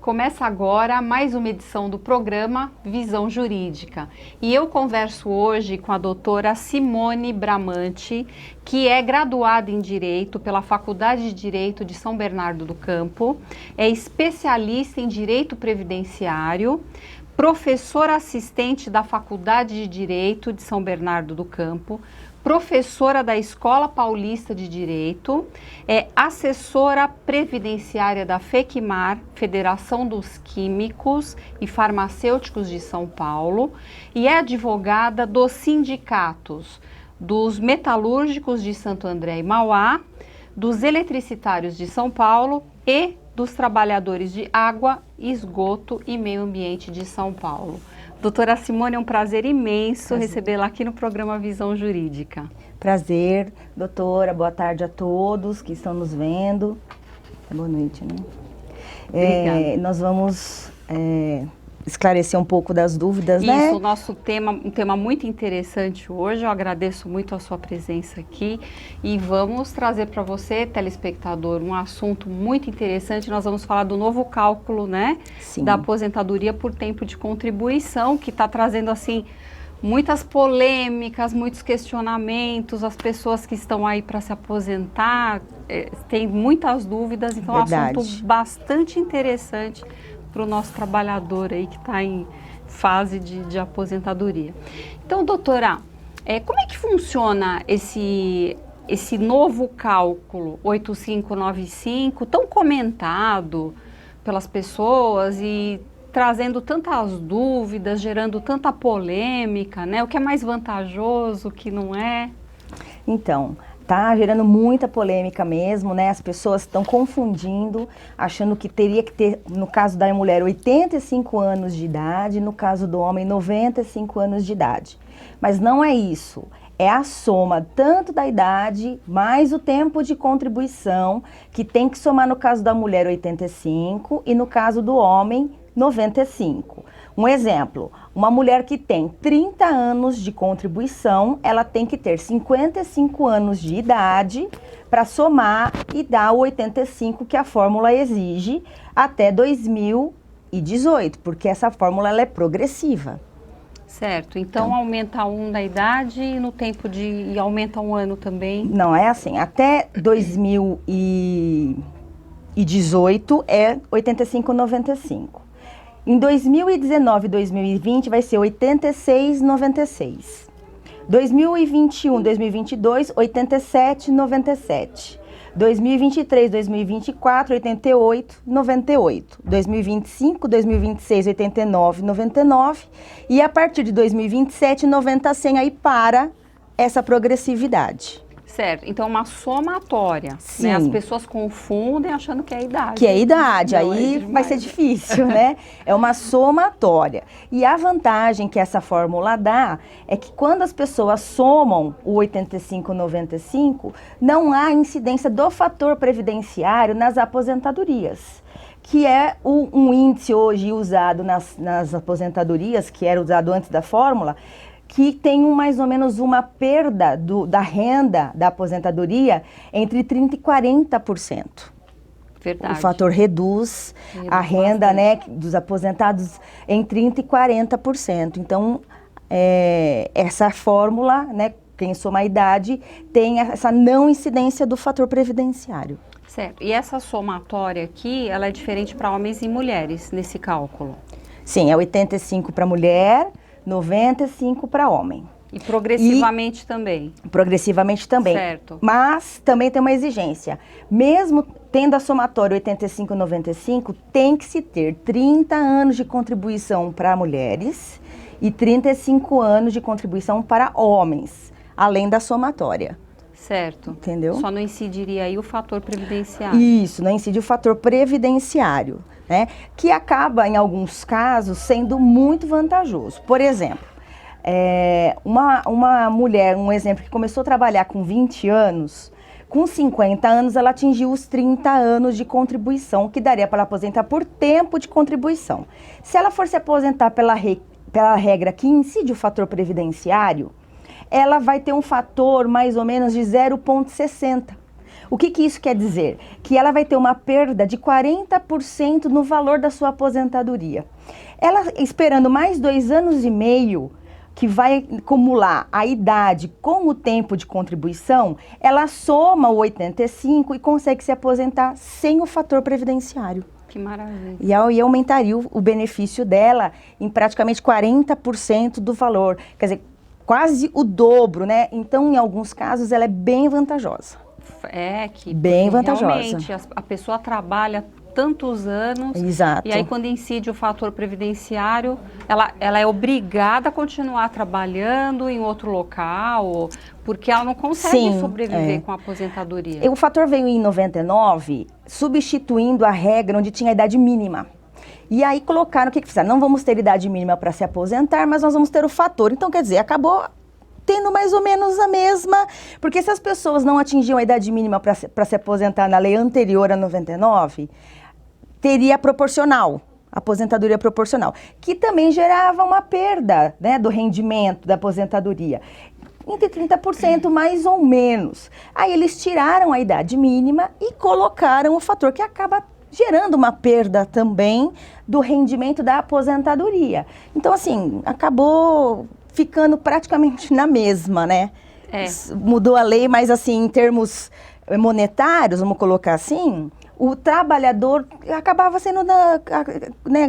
Começa agora mais uma edição do programa Visão Jurídica. E eu converso hoje com a doutora Simone Bramante, que é graduada em Direito pela Faculdade de Direito de São Bernardo do Campo, é especialista em Direito Previdenciário, professora assistente da Faculdade de Direito de São Bernardo do Campo, professora da Escola Paulista de Direito, é assessora previdenciária da FEQMAR, Federação dos Químicos e Farmacêuticos de São Paulo, e é advogada dos sindicatos dos metalúrgicos de Santo André e Mauá, dos eletricitários de São Paulo e dos trabalhadores de água, esgoto e meio ambiente de São Paulo. Doutora Simone, é um prazer imenso recebê-la aqui no programa Visão Jurídica. Prazer, doutora. Boa tarde a todos que estão nos vendo. Boa noite, né? Obrigada. Nós vamos esclarecer um pouco das dúvidas, né? Isso, o nosso tema, um tema muito interessante hoje. Eu agradeço muito a sua presença aqui e vamos trazer para você, telespectador, um assunto muito interessante. Nós vamos falar do novo cálculo, né? Sim. Da aposentadoria por tempo de contribuição, que está trazendo, assim, muitas polêmicas, muitos questionamentos. As pessoas que estão aí para se aposentar têm muitas dúvidas, então Verdade. É um assunto bastante interessante para o nosso trabalhador aí que está em fase de aposentadoria. Então, doutora, como é que funciona esse novo cálculo 8595, tão comentado pelas pessoas e trazendo tantas dúvidas, gerando tanta polêmica, né? O que é mais vantajoso, o que não é? Então, tá gerando muita polêmica mesmo, né? As pessoas estão confundindo, achando que teria que ter, no caso da mulher, 85 anos de idade, no caso do homem, 95 anos de idade. Mas não é isso. É a soma tanto da idade, mais o tempo de contribuição, que tem que somar no caso da mulher 85 e no caso do homem 95. Um exemplo, uma mulher que tem 30 anos de contribuição, ela tem que ter 55 anos de idade para somar e dar o 85 que a fórmula exige até 2018, porque essa fórmula ela é progressiva. Certo, então aumenta um da idade e no tempo e aumenta um ano também? Não, é assim, até 2018 é 85,95. Em 2019 e 2020 vai ser 86,96. 2021, 2022, 87,97. 2023, 2024, 88,98. 2025, 2026, 89,99. E a partir de 2027, 90 a 100 aí para essa progressividade. Certo, então uma somatória, Sim. né? As pessoas confundem achando que é a idade. Que é a idade, Não, aí demais. vai ser difícil, né? É uma somatória. E a vantagem que essa fórmula dá é que quando as pessoas somam o 85,95, não há incidência do fator previdenciário nas aposentadorias, que é um índice hoje usado nas aposentadorias, que era usado antes da fórmula, que tem mais ou menos uma perda da renda da aposentadoria entre 30% e 40%. Verdade. O fator reduz a renda, né, dos aposentados em 30% e 40%. Então, essa fórmula, né, quem soma a idade, tem essa não incidência do fator previdenciário. Certo. E essa somatória aqui, ela é diferente para homens e mulheres nesse cálculo? Sim, é 85 para mulher, 95 para homem. E progressivamente também? Progressivamente também. Certo. Mas também tem uma exigência. Mesmo tendo a somatória 85 e 95, tem que se ter 30 anos de contribuição para mulheres e 35 anos de contribuição para homens, além da somatória. Certo. Entendeu? Só não incidiria aí o fator previdenciário. Isso, não incide o fator previdenciário, né? Que acaba, em alguns casos, sendo muito vantajoso. Por exemplo, uma mulher, um exemplo, que começou a trabalhar com 20 anos, com 50 anos ela atingiu os 30 anos de contribuição, que daria para ela aposentar por tempo de contribuição. Se ela for se aposentar pela regra que incide o fator previdenciário, ela vai ter um fator mais ou menos de 0,60. O que isso quer dizer? Que ela vai ter uma perda de 40% no valor da sua aposentadoria. Ela esperando mais 2 anos e meio, que vai acumular a idade com o tempo de contribuição, ela soma o 85 e consegue se aposentar sem o fator previdenciário. Que maravilha. E aí aumentaria o benefício dela em praticamente 40% do valor. Quer dizer, quase o dobro, né? Então, em alguns casos, ela é bem vantajosa. Bem vantajosa. Realmente, a pessoa trabalha tantos anos. Exato. E aí, quando incide o fator previdenciário, ela é obrigada a continuar trabalhando em outro local, porque ela não consegue sobreviver com a aposentadoria. O fator veio em 99, substituindo a regra onde tinha a idade mínima. E aí colocaram, o que fizeram? Não vamos ter idade mínima para se aposentar, mas nós vamos ter o fator. Então, quer dizer, acabou tendo mais ou menos a mesma, porque se as pessoas não atingiam a idade mínima para se aposentar na lei anterior a 99, teria proporcional, aposentadoria proporcional, que também gerava uma perda, né, do rendimento da aposentadoria, entre 30% mais ou menos. Aí eles tiraram a idade mínima e colocaram o fator que acaba gerando uma perda também do rendimento da aposentadoria. Então, assim, acabou ficando praticamente na mesma, né? Mudou a lei, mas assim, em termos monetários, vamos colocar assim, o trabalhador acabava sendo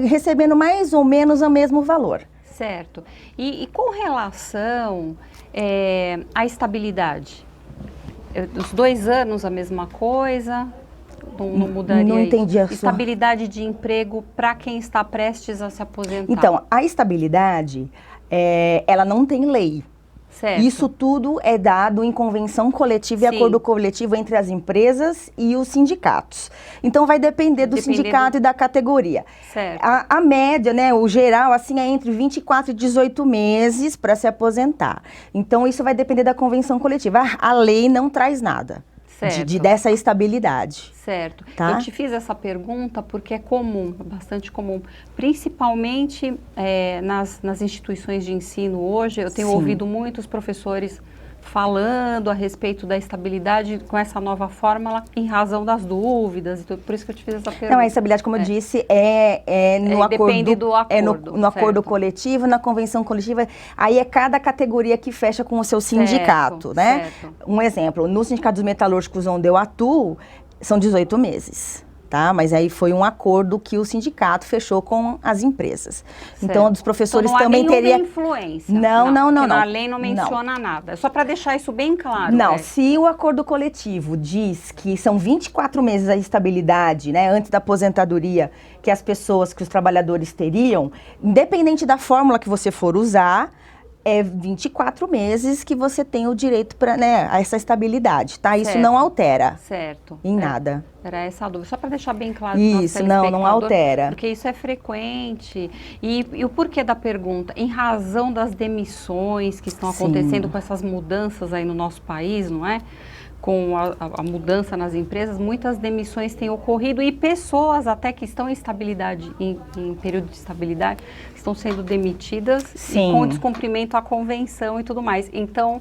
recebendo mais ou menos o mesmo valor. Certo. E com relação à estabilidade? Os 2 anos a mesma coisa? Não mudaria? Não entendi a sua... Estabilidade de emprego para quem está prestes a se aposentar. Então, a estabilidade, ela não tem lei. Certo. Isso tudo é dado em convenção coletiva e acordo coletivo entre as empresas e os sindicatos. Então, vai depender do sindicato e da categoria. Certo. A média, né, o geral, assim, é entre 24 e 18 meses para se aposentar. Então, isso vai depender da convenção coletiva. A lei não traz nada dessa estabilidade. Certo. Tá? Eu te fiz essa pergunta porque é comum, bastante comum, principalmente nas instituições de ensino hoje. Eu tenho ouvido muitos professores falando a respeito da estabilidade com essa nova fórmula em razão das dúvidas, e tudo, por isso que eu te fiz essa pergunta. Não, a estabilidade, como eu disse, no acordo, depende do acordo, no acordo coletivo, na convenção coletiva, aí é cada categoria que fecha com o seu sindicato, né? Certo. Um exemplo, no Sindicato dos Metalúrgicos, onde eu atuo, são 18 meses. Tá? Mas aí foi um acordo que o sindicato fechou com as empresas. Certo. Então, dos professores então, não também teria influência. Não. A lei não menciona nada. É só para deixar isso bem claro. Não, se o acordo coletivo diz que são 24 meses a estabilidade, né, antes da aposentadoria, que os trabalhadores teriam, independente da fórmula que você for usar, é 24 meses que você tem o direito para, né, a essa estabilidade, tá? Isso não altera. Certo. Em nada. Era essa a dúvida, só para deixar bem claro. Isso, não altera. Porque isso é frequente. E o porquê da pergunta? Em razão das demissões que estão acontecendo com essas mudanças aí no nosso país, não é? Com a mudança nas empresas, muitas demissões têm ocorrido e pessoas até que estão em estabilidade, em período de estabilidade, estão sendo demitidas com descumprimento à convenção e tudo mais. Então,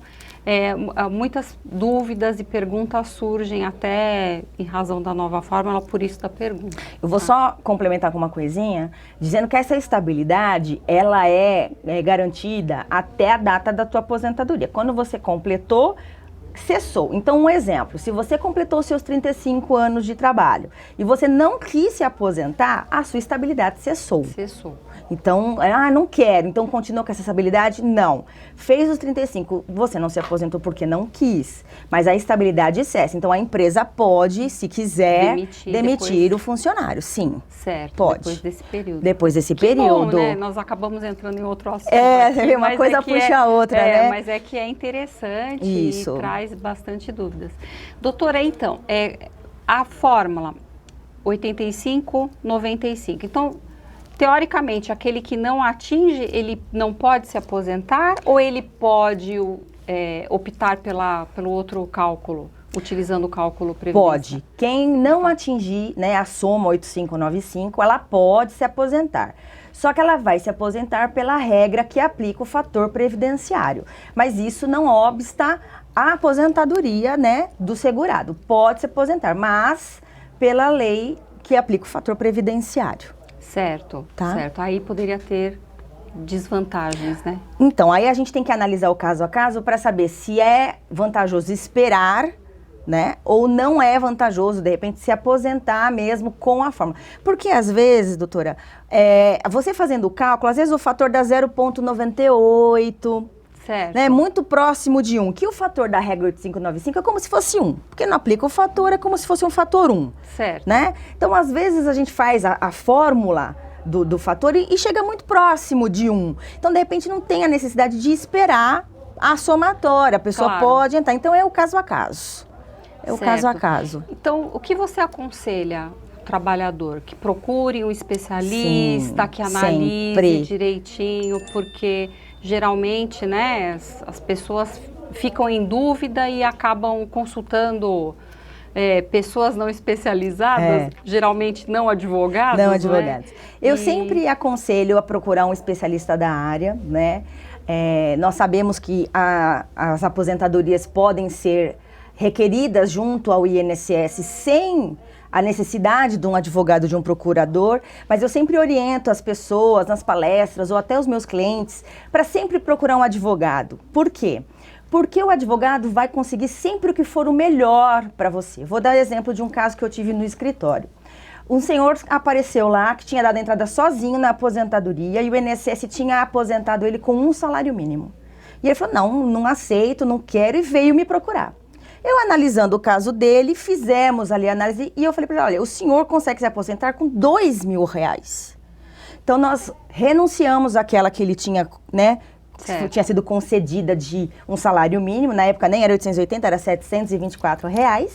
muitas dúvidas e perguntas surgem até em razão da nova fórmula, por isso da pergunta. Eu vou só complementar com uma coisinha, dizendo que essa estabilidade, ela é garantida até a data da tua aposentadoria. Quando você completou, cessou. Então, um exemplo, se você completou seus 35 anos de trabalho e você não quis se aposentar, a sua estabilidade cessou. Então, não quero, então continua com essa estabilidade? Não. Fez os 35, você não se aposentou porque não quis, mas a estabilidade cessa. Então, a empresa pode, se quiser, demitir o funcionário, sim. Certo, pode. Depois desse período. Depois desse período. Bom, né? Nós acabamos entrando em outro assunto. Uma coisa puxa a outra, né? Mas é que é interessante e traz bastante dúvidas. Doutora, então, a fórmula 85-95. Então, teoricamente, aquele que não atinge, ele não pode se aposentar ou ele pode optar pelo outro cálculo, utilizando o cálculo previdenciário? Pode. Quem não atingir, né, a soma 8595, ela pode se aposentar. Só que ela vai se aposentar pela regra que aplica o fator previdenciário. Mas isso não obsta a aposentadoria, né, do segurado. Pode se aposentar, mas pela lei que aplica o fator previdenciário. Certo, Tá? certo. Aí poderia ter desvantagens, né? Então, aí a gente tem que analisar o caso a caso para saber se é vantajoso esperar, né, ou não é vantajoso, de repente, se aposentar mesmo com a fórmula. Porque, às vezes, doutora, você fazendo o cálculo, às vezes o fator dá 0,98, Certo. né, muito próximo de 1, que o fator da regra 8595 é como se fosse 1, porque não aplica o fator, é como se fosse um fator 1. Certo. Né? Então, às vezes, a gente faz a fórmula do fator e chega muito próximo de 1. Então, de repente, não tem a necessidade de esperar a somatória, a pessoa Claro. pode entrar. Então, é o caso a caso. É o Certo. caso a caso. Então, o que você aconselha o trabalhador? Que procure um especialista, Sim, que analise sempre. direitinho, porque geralmente, né, as pessoas ficam em dúvida e acabam consultando pessoas não especializadas, geralmente não advogados, Não né? advogados. Eu sempre aconselho a procurar um especialista da área, né? Nós sabemos que as aposentadorias podem ser requeridas junto ao INSS sem a necessidade de um advogado, de um procurador, mas eu sempre oriento as pessoas nas palestras ou até os meus clientes para sempre procurar um advogado. Por quê? Porque o advogado vai conseguir sempre o que for o melhor para você. Vou dar exemplo de um caso que eu tive no escritório. Um senhor apareceu lá que tinha dado entrada sozinho na aposentadoria e o INSS tinha aposentado ele com um salário mínimo. E ele falou, não aceito, não quero, e veio me procurar. Eu, analisando o caso dele, fizemos ali a análise e eu falei para ele, olha, o senhor consegue se aposentar com R$2.000. Então, nós renunciamos àquela que ele tinha, né, tinha sido concedida de um salário mínimo, na época nem era 880, era R$724,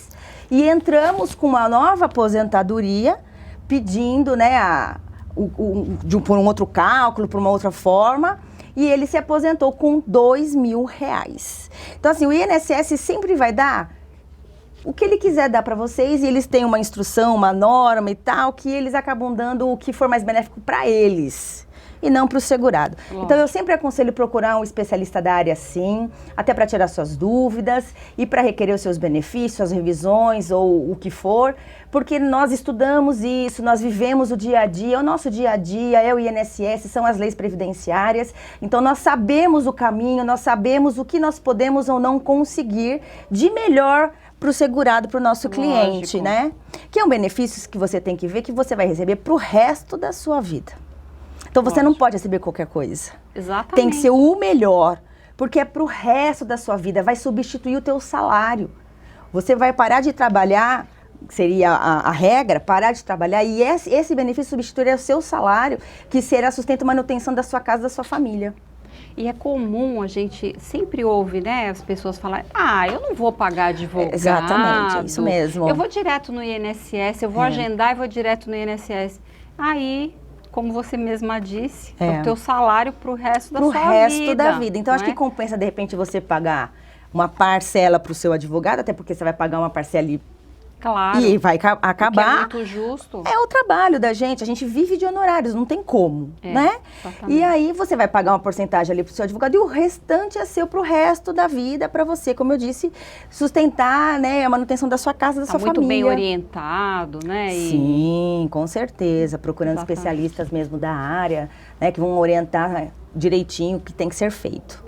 e entramos com uma nova aposentadoria, pedindo, né, por um outro cálculo, por uma outra forma, e ele se aposentou com R$2.000. Então, assim, o INSS sempre vai dar o que ele quiser dar para vocês, e eles têm uma instrução, uma norma e tal, que eles acabam dando o que for mais benéfico para eles e não para o segurado. Lógico. Então, eu sempre aconselho procurar um especialista da área, sim, até para tirar suas dúvidas e para requerer os seus benefícios, as revisões ou o que for, porque nós estudamos isso, nós vivemos o dia a dia, o nosso dia a dia é o INSS, são as leis previdenciárias, então nós sabemos o caminho, nós sabemos o que nós podemos ou não conseguir de melhor para o segurado, para o nosso cliente, né? Que é um benefício que você tem que ver que você vai receber para o resto da sua vida. Então, você não pode receber qualquer coisa. Exatamente. Tem que ser o melhor, porque é para o resto da sua vida, vai substituir o teu salário. Você vai parar de trabalhar, seria a regra, parar de trabalhar, e esse benefício substituiria o seu salário, que será sustento e manutenção da sua casa, da sua família. E é comum, a gente sempre ouve, né, as pessoas falarem, eu não vou pagar advogado. Exatamente, é isso mesmo. Eu vou direto no INSS, eu vou agendar e vou direto no INSS. Aí, como você mesma disse, é o teu salário para o resto da sua vida. Pro resto da vida. Então, acho que compensa, de repente, você pagar uma parcela para o seu advogado, até porque você vai pagar uma parcela ali. Claro. E vai acabar. É muito justo. É o trabalho da gente. A gente vive de honorários, não tem como, né? Exatamente. E aí você vai pagar uma porcentagem ali pro seu advogado e o restante é seu pro resto da vida, para você, como eu disse, sustentar, né, a manutenção da sua casa, da sua família. Muito bem orientado, né? Sim, com certeza. Procurando especialistas mesmo da área, né, que vão orientar direitinho o que tem que ser feito.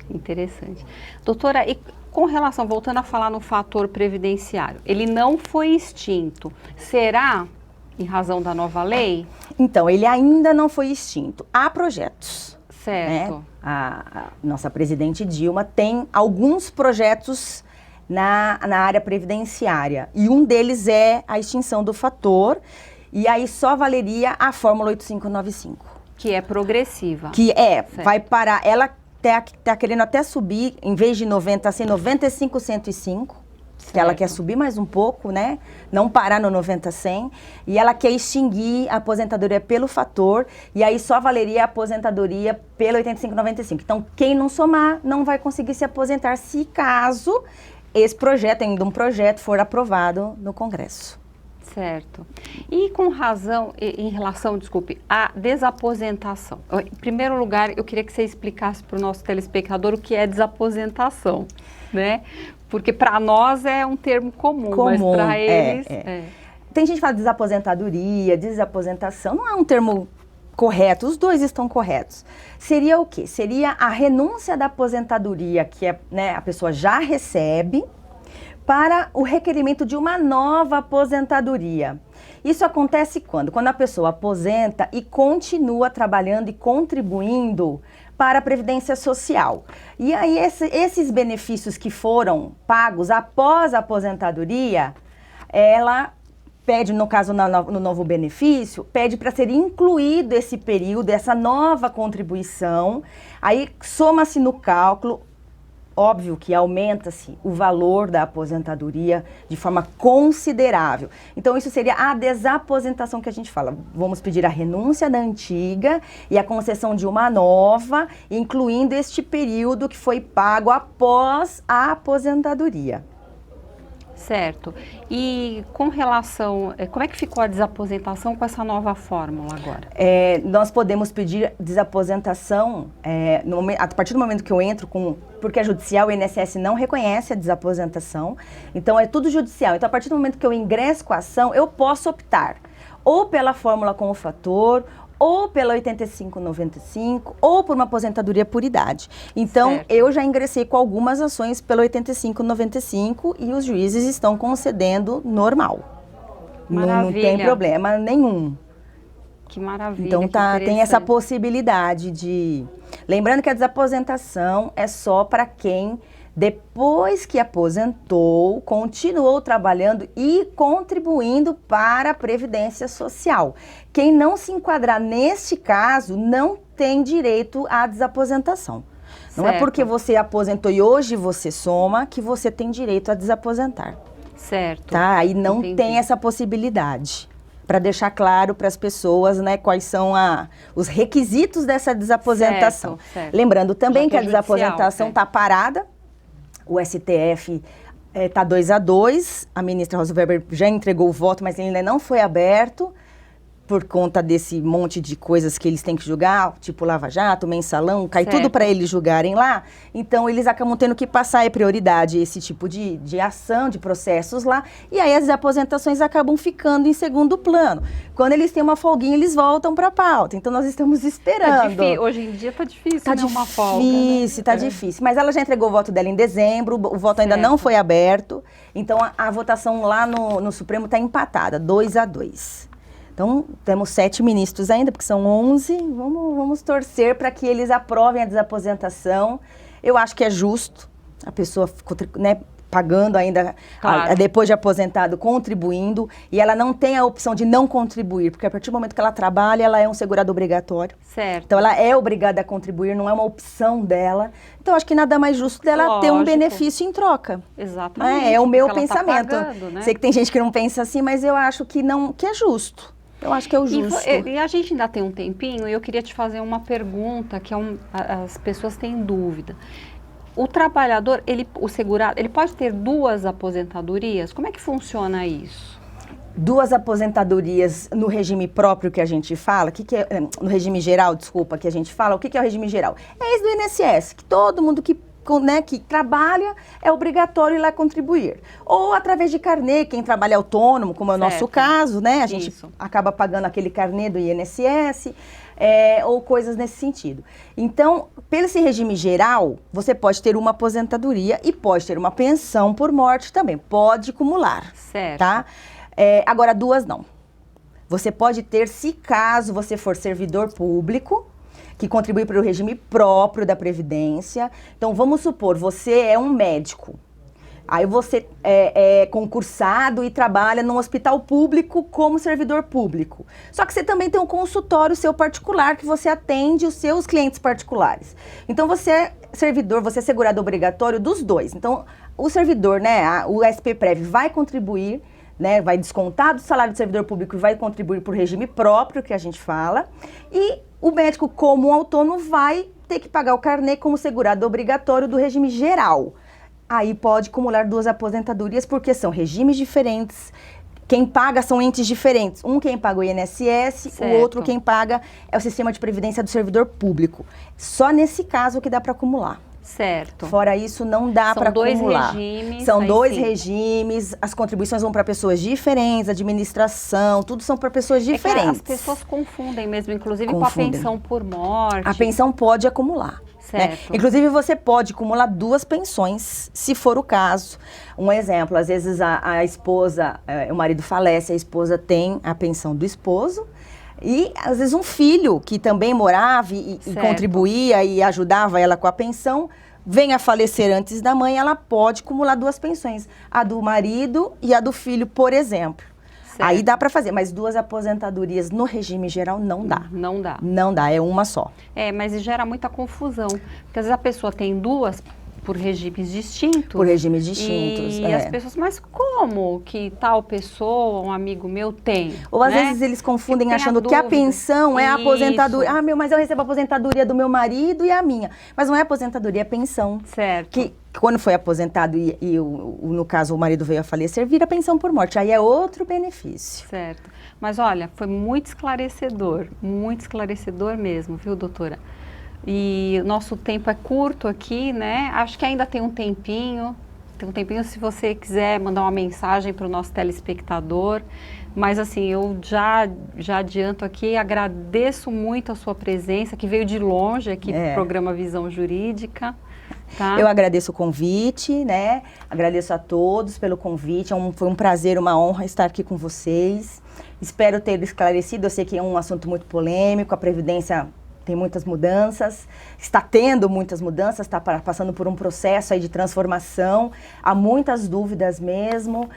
Interessante. Doutora, e com relação, voltando a falar no fator previdenciário, ele não foi extinto. Será em razão da nova lei? Então, ele ainda não foi extinto. Há projetos. Certo. Né? A nossa presidente Dilma tem alguns projetos na área previdenciária. E um deles é a extinção do fator. E aí só valeria a Fórmula 8595. Que é progressiva. Que vai parar. Ela tá querendo até subir, em vez de 90, ser 95,105, que ela quer subir mais um pouco, né? Não parar no 90,100. E ela quer extinguir a aposentadoria pelo fator, e aí só valeria a aposentadoria pelo 85,95. Então, quem não somar, não vai conseguir se aposentar, se caso esse projeto, ainda um projeto, for aprovado no Congresso. Certo. E com razão, em relação, desculpe, à desaposentação. Em primeiro lugar, eu queria que você explicasse para o nosso telespectador o que é desaposentação, né? Porque para nós é um termo comum, mas para eles... Tem gente que fala desaposentadoria, desaposentação, não é um termo correto, os dois estão corretos. Seria o quê? Seria a renúncia da aposentadoria que a pessoa já recebe para o requerimento de uma nova aposentadoria. Isso acontece quando? Quando a pessoa aposenta e continua trabalhando e contribuindo para a Previdência Social. E aí esses benefícios que foram pagos após a aposentadoria, ela pede, no caso, no novo benefício, pede para ser incluído esse período, essa nova contribuição. Aí soma-se no cálculo, óbvio que aumenta-se o valor da aposentadoria de forma considerável. Então, isso seria a desaposentação que a gente fala. Vamos pedir a renúncia da antiga e a concessão de uma nova, incluindo este período que foi pago após a aposentadoria. Certo. E com relação, como é que ficou a desaposentação com essa nova fórmula agora? Nós podemos pedir desaposentação a partir do momento que eu entro porque a judicial, o INSS não reconhece a desaposentação, então é tudo judicial. Então, a partir do momento que eu ingresso com a ação, eu posso optar ou pela fórmula com o fator, ou pela 8595, ou por uma aposentadoria por idade. Então, certo. Eu já ingressei com algumas ações pela 8595 e os juízes estão concedendo normal. Não tem problema nenhum. Que maravilha. Então, tem essa possibilidade de... Lembrando que a desaposentação é só para quem, depois que aposentou, continuou trabalhando e contribuindo para a Previdência Social. Quem não se enquadrar neste caso não tem direito à desaposentação. Certo. Não é porque você aposentou e hoje você soma que você tem direito a desaposentar. Certo. Tá? Aí não tem essa possibilidade. Para deixar claro para as pessoas, né, quais são os requisitos dessa desaposentação. Certo. Lembrando também que a desaposentação está parada. O STF está 2-2, a ministra Rosa Weber já entregou o voto, mas ele ainda não foi aberto por conta desse monte de coisas que eles têm que julgar, tipo Lava Jato, Mensalão, cai tudo para eles julgarem lá. Então, eles acabam tendo que passar prioridade esse tipo de ação, de processos lá, e aí as aposentações acabam ficando em segundo plano. Quando eles têm uma folguinha, eles voltam para a pauta. Então, nós estamos esperando. Hoje em dia está difícil, uma folga. Tá difícil. Mas ela já entregou o voto dela em dezembro, o voto ainda não foi aberto. Então, a votação lá no Supremo está empatada, 2-2. Então, temos 7 ministros ainda, porque são 11. Vamos torcer para que eles aprovem a desaposentação. Eu acho que é justo a pessoa, né, pagando ainda, depois de aposentado, contribuindo, e ela não tem a opção de não contribuir, porque a partir do momento que ela trabalha, ela é um segurado obrigatório. Certo. Então, ela é obrigada a contribuir, não é uma opção dela. Então, acho que nada mais justo dela ter um benefício em troca. Exatamente. É o meu pensamento. Tá pagando, né? Sei que tem gente que não pensa assim, mas eu acho que é justo. Eu acho que é o justo. E a gente ainda tem um tempinho, e eu queria te fazer uma pergunta que as pessoas têm dúvida. O trabalhador, o segurado, ele pode ter 2 aposentadorias? Como é que funciona isso? 2 aposentadorias no regime próprio que a gente fala, no regime geral, desculpa, que a gente fala, o que é o regime geral? É esse do INSS, que todo mundo que trabalha é obrigatório ir lá contribuir. Ou através de carnê, quem trabalha autônomo, como é o nosso caso, né? A gente acaba pagando aquele carnê do INSS, ou coisas nesse sentido. Então, pelo esse regime geral, você pode ter uma aposentadoria e pode ter uma pensão por morte também. Pode acumular. Certo. Tá? Agora, 2 não. Você pode ter, se caso você for servidor público, que contribui para o regime próprio da Previdência. Então, vamos supor, você é um médico. Aí você é concursado e trabalha num hospital público como servidor público. Só que você também tem um consultório seu particular que você atende os seus clientes particulares. Então, você é servidor, você é segurado obrigatório dos 2. Então, o servidor, né, o SPPrev vai contribuir, né, vai descontar do salário do servidor público e vai contribuir para o regime próprio, que a gente fala. E o médico, como autônomo, vai ter que pagar o carnê como segurado obrigatório do regime geral. Aí pode acumular 2 aposentadorias, porque são regimes diferentes, Quem paga são entes diferentes. Um quem paga o INSS, Certo. o outro quem paga é o sistema de previdência do servidor público. Só nesse caso que dá para acumular. Certo. Fora isso, não dá para acumular. São 2 regimes. São 2 sim. regimes, as contribuições vão para pessoas diferentes, administração, tudo são para pessoas diferentes. As pessoas confundem mesmo, inclusive Confundem. com a pensão por morte. A pensão pode acumular. Certo. Né? Inclusive, você pode acumular 2 pensões, se for o caso. Um exemplo, às vezes a esposa, o marido falece, a esposa tem a pensão do esposo. E, às vezes, um filho que também morava e contribuía e ajudava ela com a pensão, vem a falecer antes da mãe, ela pode acumular 2 pensões. A do marido e a do filho, por exemplo. Certo. Aí dá para fazer, mas 2 aposentadorias no regime geral não dá. Não dá. Não dá, é uma só. Mas gera muita confusão. Porque às vezes a pessoa tem 2 por regimes distintos. Por regimes distintos. E as pessoas, mas como que tal pessoa, um amigo meu, tem? Ou às né? vezes eles confundem Tem achando que a pensão é a Isso. aposentadoria. Ah, mas eu recebo a aposentadoria do meu marido e a minha. Mas não é aposentadoria, é pensão. Certo. Que quando foi aposentado no caso, o marido veio a falecer, vira pensão por morte. Aí é outro benefício. Certo. Mas olha, foi muito esclarecedor mesmo, viu, doutora? E o nosso tempo é curto aqui, né? Acho que ainda tem um tempinho. Se você quiser mandar uma mensagem para o nosso telespectador. Mas assim, eu já adianto aqui, agradeço muito a sua presença, que veio de longe aqui para o programa Visão Jurídica. Tá? Eu agradeço o convite, né? Agradeço a todos pelo convite. Foi um prazer, uma honra estar aqui com vocês. Espero ter esclarecido. Eu sei que é um assunto muito polêmico, a Previdência tem muitas mudanças, está tendo muitas mudanças, está passando por um processo aí de transformação. Há muitas dúvidas mesmo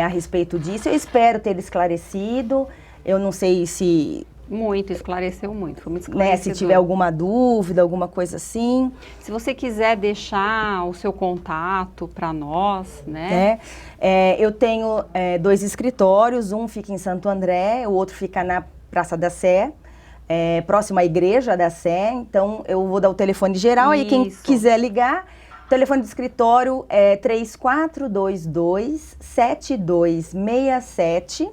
a respeito disso. Eu espero ter esclarecido. Eu não sei se... Esclareceu muito, foi muito esclarecedor. Se tiver alguma dúvida, alguma coisa assim. Se você quiser deixar o seu contato para nós, né? Eu tenho 2 escritórios, um fica em Santo André, o outro fica na Praça da Sé. Próximo à Igreja da Sé, então eu vou dar o telefone geral, aí quem quiser ligar, o telefone do escritório é 3422-7267,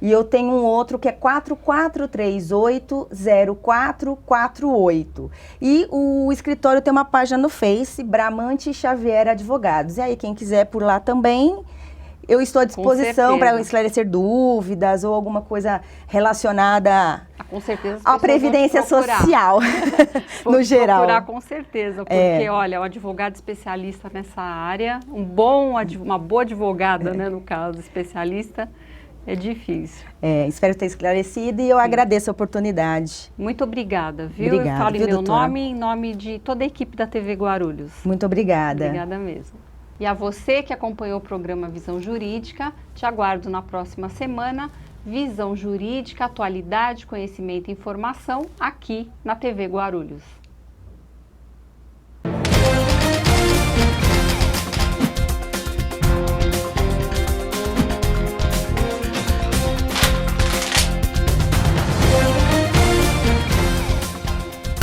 e eu tenho um outro que é 4438-0448. E o escritório tem uma página no Face, Bramante Xavier Advogados, e aí quem quiser por lá também... Eu estou à disposição para esclarecer dúvidas ou alguma coisa relacionada à previdência social, no geral. Procurar com certeza, porque, olha, um advogado especialista nessa área, uma boa advogada, né, no caso, especialista, é difícil. Espero ter esclarecido e eu agradeço a oportunidade. Muito obrigada, viu? Obrigada, eu falo em meu doutora? nome e em nome de toda a equipe da TV Guarulhos. Muito obrigada. Obrigada mesmo. E a você que acompanhou o programa Visão Jurídica, te aguardo na próxima semana. Visão Jurídica, atualidade, conhecimento e informação aqui na TV Guarulhos.